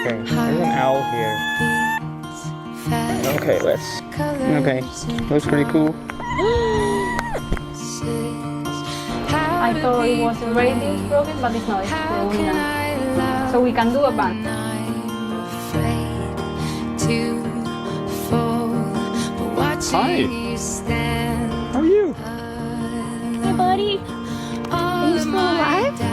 Okay, there's an owl here. Okay, okay, looks pretty cool. I thought it was a radius broken, but it's not, it's the window. So we can do a band. Hi! How are you? Hey buddy, are you still alive?